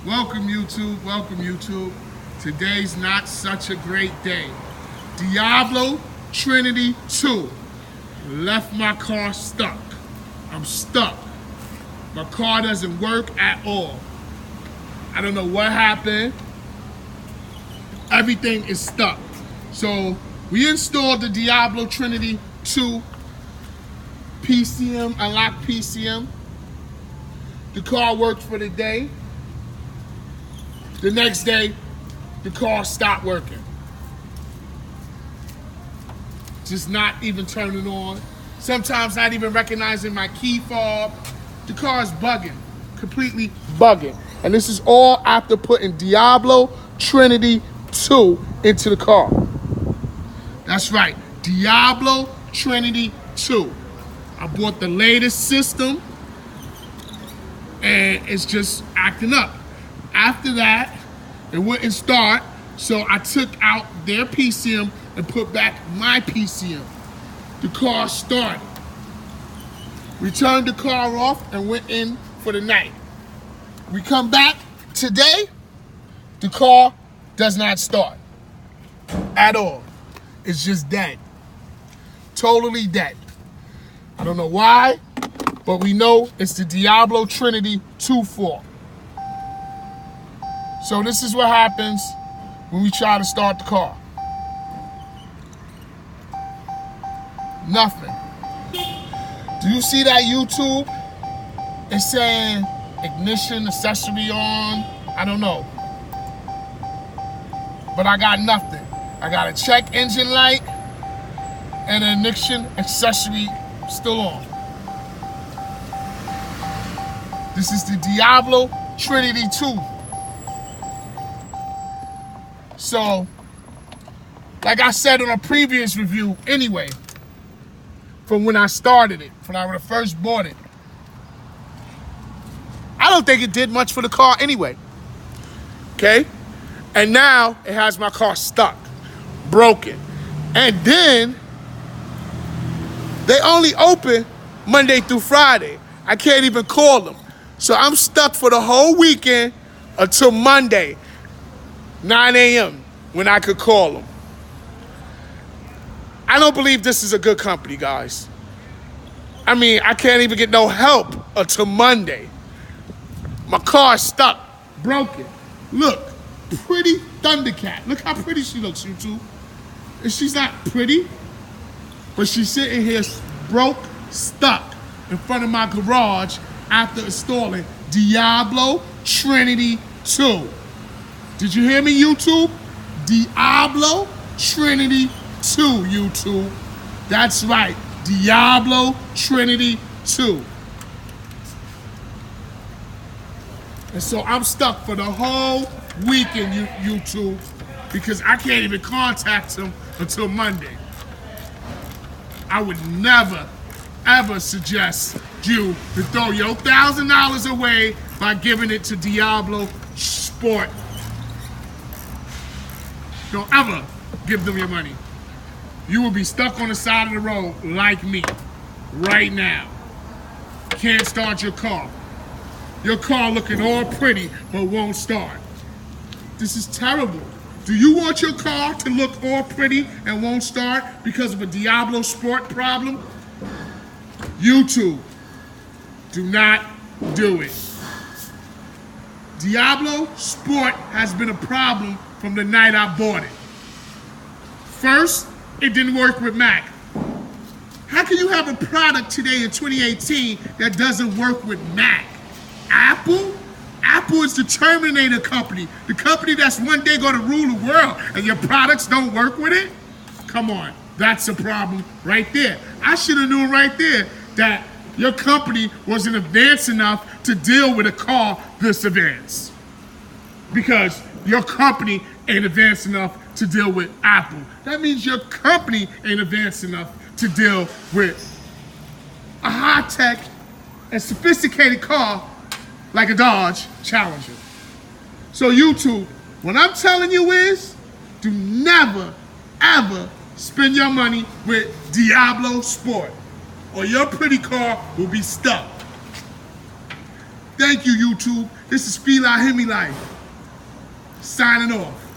Welcome YouTube, welcome YouTube. Today's not such a great day. Diablo Trinity 2 left my car stuck. I'm stuck. My car doesn't work at all. I don't know what happened. Everything is stuck. So we installed the Diablo Trinity 2 PCM, unlocked PCM. The car worked for the day. The next day, the car stopped working. Just not even turning on. Sometimes not even recognizing my key fob. The car is bugging, completely bugging. And this is all after putting Diablo Trinity 2 into the car. That's right, Diablo Trinity 2. I bought the latest system and it's just acting up. After that, it wouldn't start, so I took out their PCM and put back my PCM. The car started. We turned the car off and went in for the night. We come back today, the car does not start at all. It's just dead. Totally dead. I don't know why, but we know it's the Diablo Trinity 2 fault. So this is what happens when we try to start the car. Nothing. Do you see that YouTube? It's saying ignition accessory on. I don't know. But I got nothing. I got a check engine light and an ignition accessory still on. This is the Diablo Trinity 2. So, like I said on a previous review anyway, from when I started it, when I first bought it, I don't think it did much for the car anyway, okay? And now it has my car stuck, broken. And then they only open Monday through Friday. I can't even call them. So I'm stuck for the whole weekend until Monday, 9 a.m. when I could call them. I don't believe this is a good company, guys. I mean, I can't even get no help until Monday. My car's stuck, broken. Look, pretty Thundercat. Look how pretty she looks, YouTube. And she's not pretty, but she's sitting here broke, stuck in front of my garage after installing Diablo Trinity 2. Did you hear me, YouTube? Diablo Trinity 2, YouTube. That's right, Diablo Trinity 2. And so I'm stuck for the whole weekend, YouTube, because I can't even contact them until Monday. I would never, ever suggest you to throw your $1,000 away by giving it to DiabloSport. Don't ever give them your money. You will be stuck on the side of the road like me right now. Can't start your car. Your car looking all pretty but won't start. This is terrible. Do you want your car to look all pretty and won't start because of a DiabloSport problem? YouTube, do not do it. DiabloSport has been a problem from the night I bought it. First, it didn't work with Mac. How can you have a product today in 2018 that doesn't work with Mac? Apple? Apple is the Terminator company, the company that's one day gonna rule the world, and your products don't work with it? Come on, that's a problem right there. I should have known right there that your company wasn't advanced enough to deal with a car this advanced. Because your company ain't advanced enough to deal with Apple. That means your company ain't advanced enough to deal with a high-tech and sophisticated car like a Dodge Challenger. So YouTube, what I'm telling you is, do never, ever spend your money with DiabloSport, or your pretty car will be stuck. Thank you, YouTube. This is Feel Our Hemi Life. Signing off.